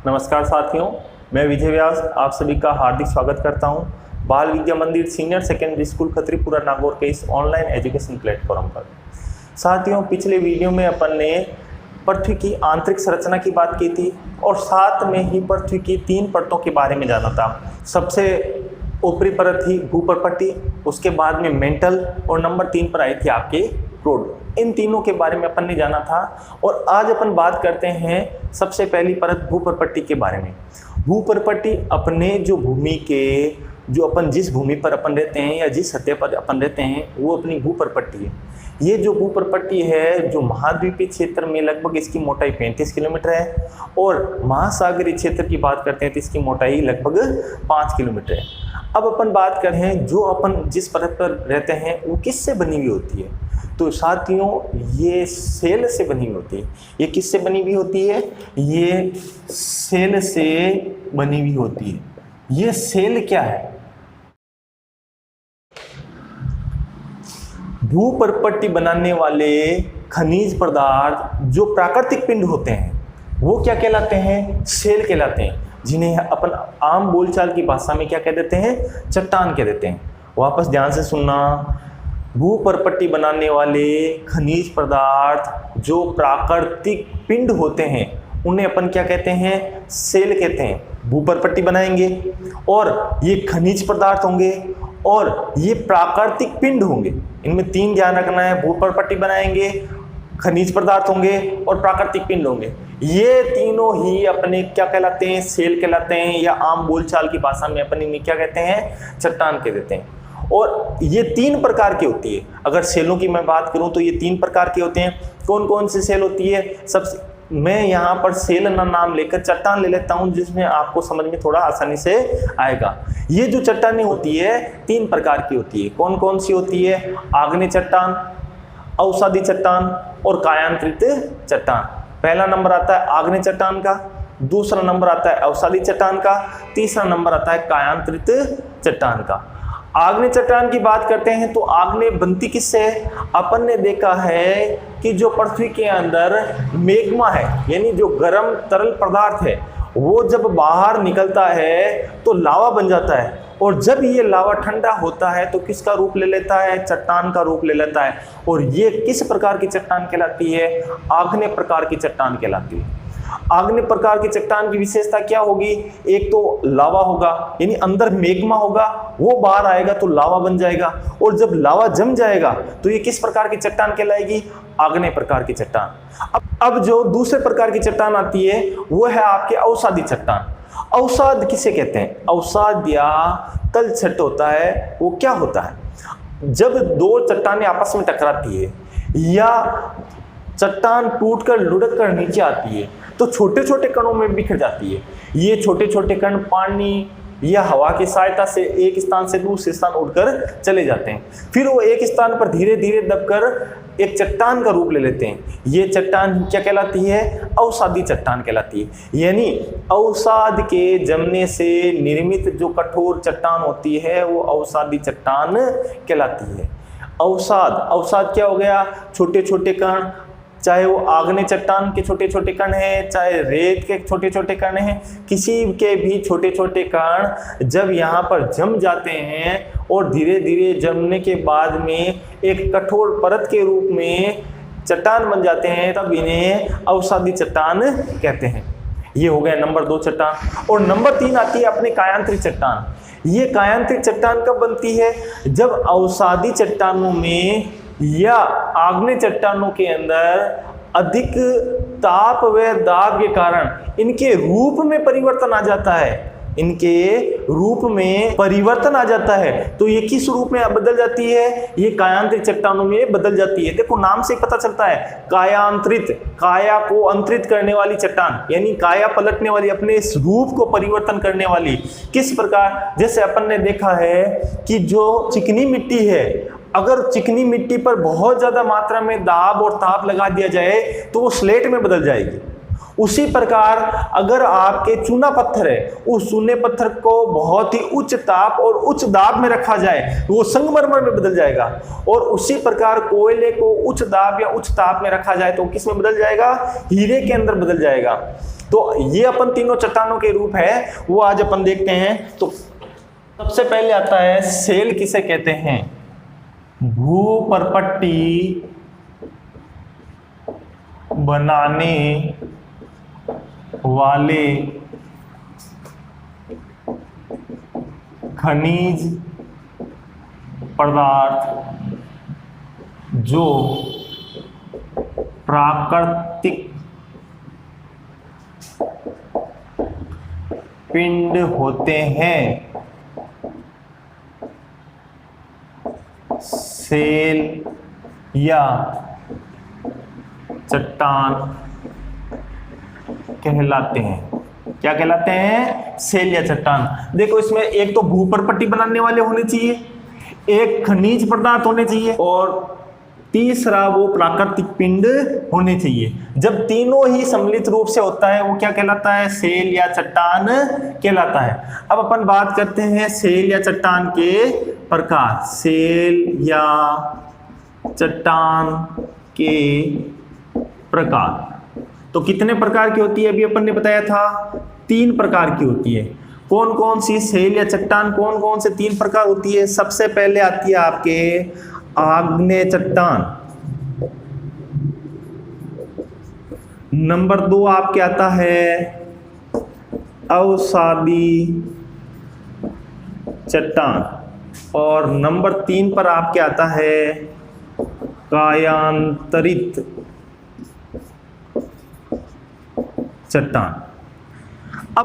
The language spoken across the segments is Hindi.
नमस्कार साथियों, मैं विजय व्यास आप सभी का हार्दिक स्वागत करता हूं बाल विद्या मंदिर सीनियर सेकेंडरी स्कूल खत्रीपुरा नागौर के इस ऑनलाइन एजुकेशन प्लेटफॉर्म पर। साथियों, पिछले वीडियो में अपन ने पृथ्वी की आंतरिक संरचना की बात की थी और साथ में ही पृथ्वी की 3 परतों के बारे में जाना था। सबसे ऊपरी परत थी भूपर्पट्टी, उसके बाद में मेंटल और नंबर 3 पर आई थी आपके क्रोड। इन तीनों के बारे में अपन ने जाना था और आज अपन बात करते हैं सबसे पहली परत भूपर्पट्टी के बारे में। भूपर्पट्टी अपने जो भूमि के जो अपन जिस भूमि पर अपन रहते हैं या जिस सतह पर अपन रहते हैं वो अपनी भूपर्पट्टी है। ये जो भूपर्पट्टी है जो महाद्वीपीय क्षेत्र में लगभग इसकी मोटाई 35 किलोमीटर है और महासागरीय क्षेत्र की बात करते हैं तो इसकी मोटाई लगभग 5 किलोमीटर है। अब अपन बात करें जो अपन जिस परत पर रहते हैं वो किससे बनी हुई होती है, तो साथियों ये सेल से बनी हुई होती है। ये किससे बनी हुई होती है? ये सेल से बनी हुई होती है। ये सेल क्या है? भूपर्पट्टी बनाने वाले खनिज पदार्थ जो प्राकृतिक पिंड होते हैं वो क्या कहलाते हैं? सेल कहलाते हैं, जिन्हें अपन आम बोलचाल की भाषा में क्या कह देते हैं? चट्टान कह देते हैं। वापस ध्यान से सुनना, भूपर्पट्टी बनाने वाले खनिज पदार्थ जो प्राकृतिक पिंड होते हैं उन्हें अपन क्या कहते हैं? सेल कहते हैं। भूपर्पट्टी बनाएंगे और ये खनिज पदार्थ होंगे और ये प्राकृतिक पिंड होंगे। इनमें 3 ध्यान रखना है, भूपर्पट्टी बनाएंगे, खनिज पदार्थ होंगे और प्राकृतिक पिंड होंगे। ये तीनों ही अपने क्या कहलाते हैं? सेल कहलाते हैं, या आम बोलचाल की भाषा में अपन इन्हें क्या कहते हैं? चट्टान कह देते हैं। और ये 3 प्रकार की होती है। अगर सेलों की मैं बात करूं तो ये 3 प्रकार के होते हैं। कौन कौन सी सेल होती है? सबसे मैं यहाँ पर सेल नाम लेकर चट्टान ले लेता हूं जिसमें आपको समझ में थोड़ा आसानी से आएगा। ये जो चट्टानें होती है 3 प्रकार की होती है। कौन कौन सी होती है? आग्नेय चट्टान, अवसादी चट्टान और कायांतरित चट्टान। पहला नंबर आता है आग्नेय चट्टान का, दूसरा नंबर आता है अवसादी चट्टान का, तीसरा नंबर आता है कायांतरित चट्टान का। आग्नेय चट्टान की बात करते हैं तो आग्नेय बनती किससे है? अपन ने देखा है कि जो पृथ्वी के अंदर मैग्मा है यानी जो गर्म तरल पदार्थ है वो जब बाहर निकलता है तो लावा बन जाता है और जब ये लावा ठंडा होता है तो किसका रूप ले लेता है? चट्टान का रूप ले लेता है। और ये किस प्रकार की चट्टान कहलाती है? आग्नेय प्रकार की चट्टान कहलाती है। आग्नेय प्रकार की चट्टान की विशेषता क्या होगी? एक तो लावा होगा यानी अंदर मैग्मा होगा, वो बाहर आएगा तो लावा बन जाएगा और जब लावा जम जाएगा तो ये किस प्रकार की चट्टान कहलाएगी? आग्नेय प्रकार की चट्टान। अब जो दूसरे प्रकार की चट्टान आती है वो है आपके अवसादी चट्टान। अवसाद किसे कहते हैं? अवसाद या तलछट होता है। वो क्या होता है? जब 2 चट्टानें आपस में टकराती है या चट्टान टूटकर लुढ़क कर नीचे आती है तो छोटे छोटे कणों में बिखर जाती है। ये छोटे छोटे कण पानी या हवा की सहायता से एक स्थान से दूसरे स्थान उड़कर चले जाते हैं, फिर वो एक स्थान पर धीरे धीरे दबकर एक चट्टान का रूप ले लेते हैं। ये चट्टान क्या कहलाती है? अवसादी चट्टान कहलाती है। यानी अवसाद के जमने से निर्मित जो कठोर चट्टान होती है वो अवसादी चट्टान कहलाती है। अवसाद क्या हो गया? छोटे छोटे कण, चाहे वो आग्नेय चट्टान के छोटे छोटे कण हैं, चाहे रेत के छोटे छोटे कण हैं, किसी के भी छोटे छोटे कण जब यहाँ पर जम जाते हैं और धीरे धीरे जमने के बाद में एक कठोर परत के रूप में चट्टान बन जाते हैं तब इन्हें अवसादी चट्टान कहते हैं। ये हो गया नंबर 2 चट्टान। और नंबर 3 आती है अपने कायांतरित चट्टान। ये कायांतरित चट्टान कब बनती है? जब अवसादी चट्टानों में या आग्नेय चट्टानों के अंदर अधिक ताप व दाब के कारण इनके रूप में परिवर्तन आ जाता है। इनके रूप में परिवर्तन आ जाता है तो ये किस रूप में बदल जाती है? ये कायांतरित चट्टानों में बदल जाती है। देखो नाम से पता चलता है, कायांतरित, काया को अंतरित करने वाली चट्टान यानी काया पलटने वाली, अपने इस रूप को परिवर्तन करने वाली। किस प्रकार? जैसे अपन ने देखा है कि जो चिकनी मिट्टी है, अगर चिकनी मिट्टी पर बहुत ज्यादा मात्रा में दाब और ताप लगा दिया जाए तो वो स्लेट में बदल जाएगी। उसी प्रकार अगर आपके चूना पत्थर है, उस चूने पत्थर को बहुत ही उच्च ताप और उच्च दाब में रखा जाए तो वो संगमरमर में बदल जाएगा। और उसी प्रकार कोयले को उच्च दाब या उच्च ताप में रखा जाए तो किस में बदल जाएगा? हीरे के अंदर बदल जाएगा। तो ये अपन तीनों चट्टानों के रूप है वो आज अपन देखते हैं। तो सबसे पहले आता है सेल, किसे कहते हैं? भूपरपट्टी बनाने वाले खनिज पदार्थ जो प्राकृतिक पिंड होते हैं, सेल या चट्टान कहलाते हैं। क्या कहलाते हैं? सेल या चट्टान। देखो इसमें एक तो भूपरपट्टी बनाने वाले होने चाहिए, एक खनिज पदार्थ होने चाहिए और तीसरा वो प्राकृतिक पिंड होने चाहिए। जब तीनों ही सम्मिलित रूप से होता है वो क्या कहलाता है? सेल या चट्टान कहलाता है। अब अपन बात करते हैं सेल या चट्टान के प्रकार। सेल या चट्टान के प्रकार तो कितने प्रकार की होती है? अभी अपन ने बताया था 3 प्रकार की होती है। कौन कौन सी सेल या चट्टान कौन कौन से 3 प्रकार होती है? सबसे पहले आती है आपके आग्नेय चट्टान, नंबर 2 आपके आता है अवसादी चट्टान और नंबर 3 पर आपके आता है कायांतरित चट्टान।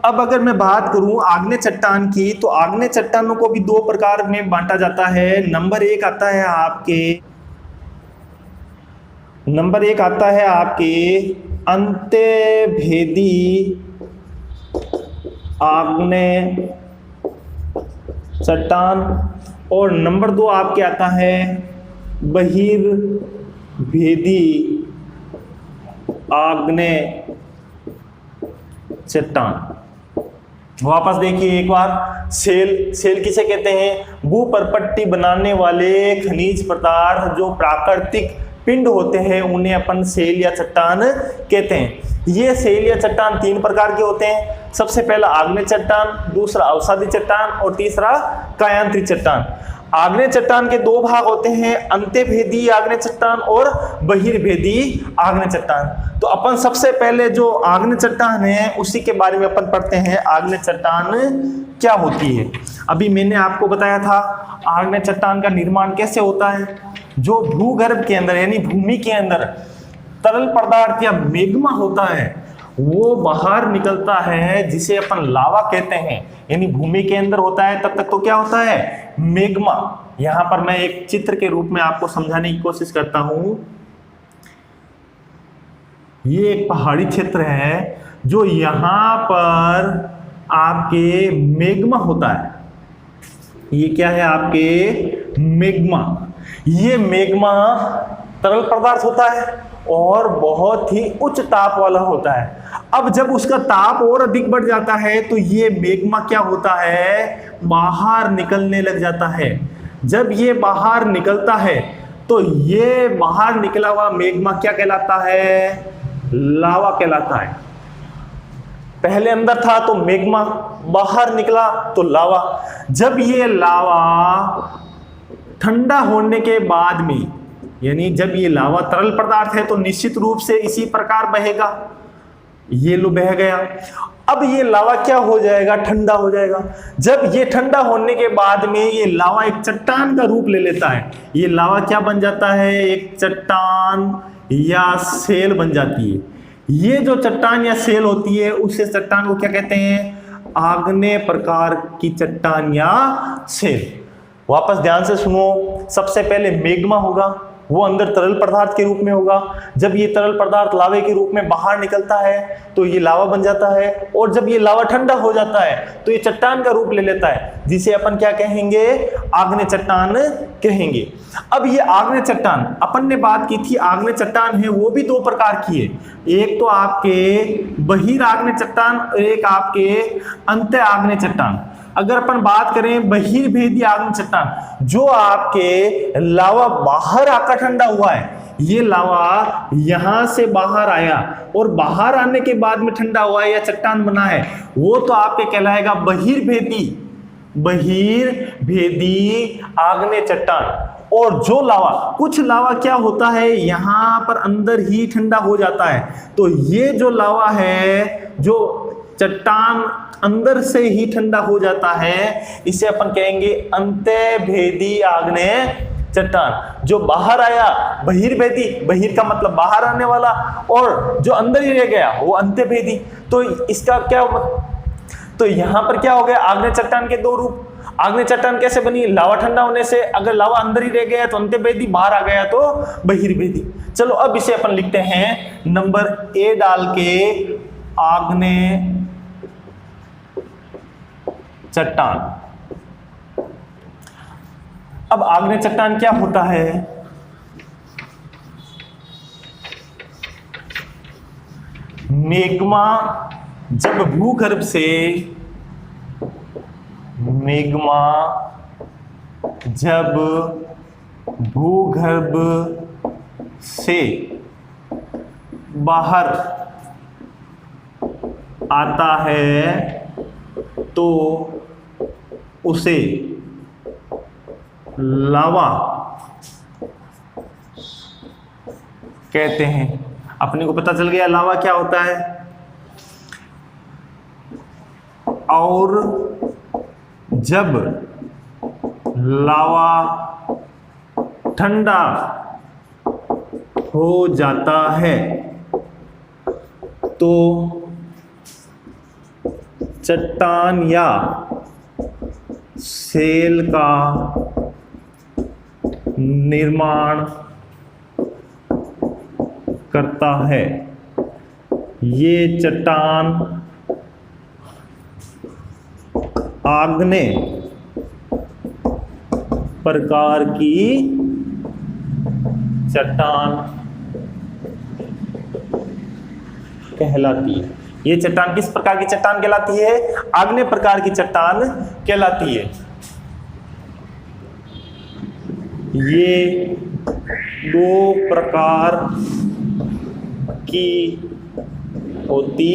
अब अगर मैं बात करूं आग्नेय चट्टान की, तो आग्नेय चट्टानों को भी 2 प्रकार में बांटा जाता है। नंबर 1 आता है आपके अंत्यभेदी आग्नेय चट्टान और नंबर 2 आपके आता है बहिर्भेदी आग्नेय चट्टान। वापस देखिए एक बार, सेल किसे कहते हैं? भूपरपट्टी बनाने वाले खनिज पदार्थ जो प्राकृतिक पिंड होते हैं उन्हें अपन सेल या चट्टान कहते हैं। ये सेल या चट्टान 3 प्रकार के होते हैं। सबसे पहला आग्नेय चट्टान, दूसरा अवसादी चट्टान और तीसरा कायांतरित चट्टान। आग्नेय चट्टान के 2 भाग होते हैं, अंत्यभेदी आग्नेय चट्टान और बहिर्भेदी आग्नेय चट्टान। तो अपन सबसे पहले जो आग्नेय चट्टान है उसी के बारे में अपन पढ़ते हैं। आग्नेय चट्टान क्या होती है? अभी मैंने आपको बताया था आग्नेय चट्टान का निर्माण कैसे होता है। जो भूगर्भ के अंदर यानी भूमि के अंदर तरल पदार्थ या मेग्मा होता है वो बाहर निकलता है, जिसे अपन लावा कहते हैं, यानी भूमि के अंदर होता है तब तक तो क्या होता है? मेग्मा। यहां पर मैं एक चित्र के रूप में आपको समझाने की कोशिश करता हूं। ये एक पहाड़ी क्षेत्र है जो यहां पर आपके मेग्मा होता है। ये क्या है? आपके मेग्मा। ये मेग्मा तरल पदार्थ होता है और बहुत ही उच्च ताप वाला होता है। अब जब उसका ताप और अधिक बढ़ जाता है तो ये मेग्मा क्या होता है? बाहर निकलने लग जाता है। जब ये बाहर निकलता है तो ये बाहर निकला हुआ मेग्मा क्या कहलाता है? लावा कहलाता है। पहले अंदर था तो मेग्मा, बाहर निकला तो लावा। जब ये लावा ठंडा होने के बाद में, यानी जब ये लावा तरल पदार्थ है तो निश्चित रूप से इसी प्रकार बहेगा। ये लो बह गया। अब ये लावा क्या हो जाएगा? ठंडा हो जाएगा। जब ये ठंडा होने के बाद में ये लावा एक चट्टान का रूप ले लेता है। ये लावा क्या बन जाता है? एक चट्टान या सेल बन जाती है। ये जो चट्टान या सेल होती है उस चट्टान को क्या कहते हैं? आग्नेय प्रकार की चट्टान या सेल। वापस ध्यान से सुनो, सबसे पहले मेग्मा होगा, वो अंदर तरल पदार्थ के रूप में होगा। जब ये तरल पदार्थ लावे के रूप में बाहर निकलता है तो ये लावा बन जाता है और जब ये लावा ठंडा हो जाता है तो ये चट्टान का रूप ले लेता है, जिसे अपन क्या कहेंगे? आग्नेय चट्टान कहेंगे। अब ये आग्नेय चट्टान, अपन ने बात की थी आग्नेय चट्टान है वो भी 2 प्रकार की है। एक तो आपके बहिराग्नेय चट्टान और एक आपके अंत्य आग्नेय चट्टान। अगर अपन बात करें बहिर्भेदी आग्नेय चट्टान, जो आपके लावा बाहर आकर ठंडा हुआ है, ये लावा यहां से बाहर आया और बाहर आने के बाद में ठंडा हुआ है या चट्टान बना है, वो तो आपके कहलाएगा बहिर्भेदी, बहिर्भेदी आग्नेय चट्टान। और जो लावा, कुछ लावा क्या होता है यहां पर अंदर ही ठंडा हो जाता है, तो ये जो लावा है, जो चट्टान अंदर से ही ठंडा हो जाता है, इसे अपन कहेंगे अंतःभेदी आग्नेय चट्टान। जो बाहर आया बहिर्भेदी, बहिर का मतलब बाहर आने वाला, और जो अंदर ही रह गया वो अंतःभेदी। तो इसका क्या, तो यहां पर क्या हो गया, आग्नेय चट्टान के दो रूप। आग्नेय चट्टान कैसे बनी, लावा ठंडा होने से, अगर लावा अंदर ही रह गया तो अंतःभेदी, बाहर आ गया तो बहिर्भेदी। चलो अब इसे अपन लिखते हैं नंबर ए डाल के, आग्नेय चट्टान। अब आग्नेय चट्टान क्या होता है, मेग्मा जब भूगर्भ से, मेग्मा जब भूगर्भ से बाहर आता है तो उसे लावा कहते हैं। अपने को पता चल गया लावा क्या होता है। और जब लावा ठंडा हो जाता है तो चट्टान या सेल का निर्माण करता है। ये चट्टान आग्नेय प्रकार की चट्टान कहलाती है। ये चट्टान किस प्रकार की चट्टान कहलाती है, आग्नेय प्रकार की चट्टान कहलाती है। ये दो प्रकार की होती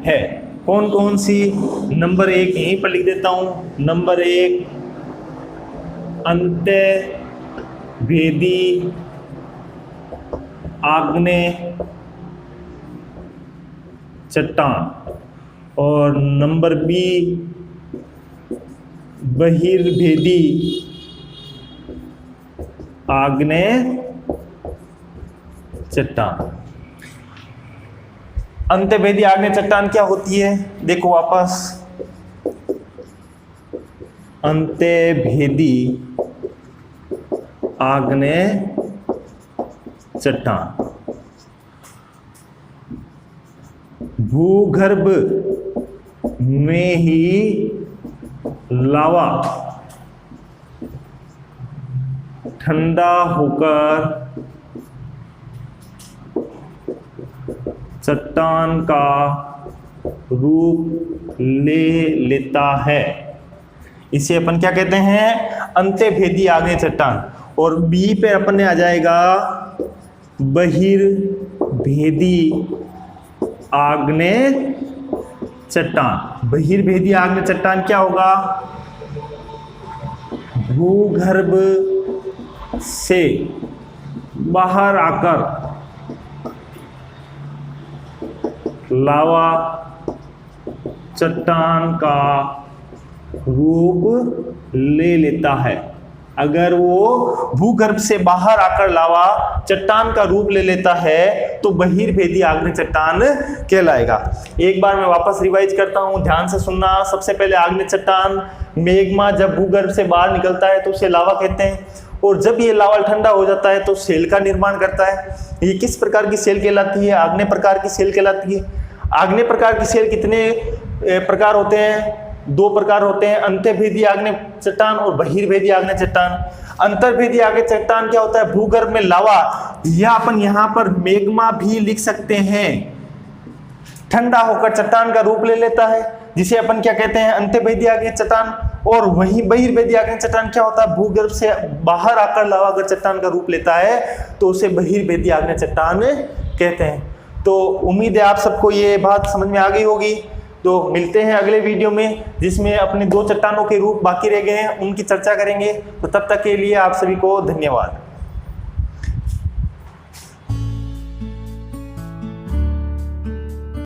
है। कौन कौन सी, नंबर एक यहीं पर लिख देता हूं। नंबर एक, अंतःभेदी आग्नेय चट्टान, और नंबर बी, बहिर्भेदी आग्नेय चट्टान। अंतःभेदी आग्नेय चट्टान क्या होती है, देखो वापस, अंतःभेदी आग्नेय चट्टान भूगर्भ में ही लावा ठंडा होकर चट्टान का रूप ले लेता है। इसे अपन क्या कहते हैं, अंतःभेदी आग्नेय चट्टान। और बी पे अपन ने आ जाएगा बहिर्भेदी आग्नेय चट्टान। बहिर्भेदी आग्नेय चट्टान क्या होगा, भूगर्भ से बाहर आकर लावा चट्टान का रूप ले लेता है। अगर वो भूगर्भ से बाहर आकर लावा चट्टान का रूप ले लेता है तो बहिर्भेदी आग्नेय चट्टान कहलाएगा। एक बार मैं वापस रिवाइज करता हूं, ध्यान से सुनना। सबसे पहले आग्नेय चट्टान, मेग्मा जब भूगर्भ से बाहर निकलता है तो उसे लावा कहते हैं, और जब ये लावा ठंडा हो जाता है तो सेल का निर्माण करता है। ये किस प्रकार की सेल कहलाती है, आग्नेय प्रकार की सेल कहलाती है। आग्नेय प्रकार की सेल कितने प्रकार होते हैं, दो प्रकार होते हैं, अंतःभेदी आग्नेय चट्टान और बहिर्भेदी आग्नेय चट्टान। अंतर्भेदी आग्नेय चट्टान क्या होता है, भूगर्भ में लावा, या अपन यहां पर मेग्मा भी लिख सकते हैं, ठंडा होकर चट्टान का रूप ले लेता है, जिसे अपन क्या कहते हैं, अंतर्भेदी आग्नेय चट्टान। और वही बहिर्वेदी आग्नेय चट्टान क्या होता है, भूगर्भ से बाहर आकर लावा अगर चट्टान का रूप लेता है तो उसे बहिर्वेदी आग्नेय चट्टान कहते हैं। तो उम्मीद है आप सबको ये बात समझ में आ गई होगी। तो मिलते हैं अगले वीडियो में जिसमें अपने 2 चट्टानों के रूप बाकी रह गए हैं, उनकी चर्चा करेंगे। तो तब तक के लिए आप सभी को धन्यवाद।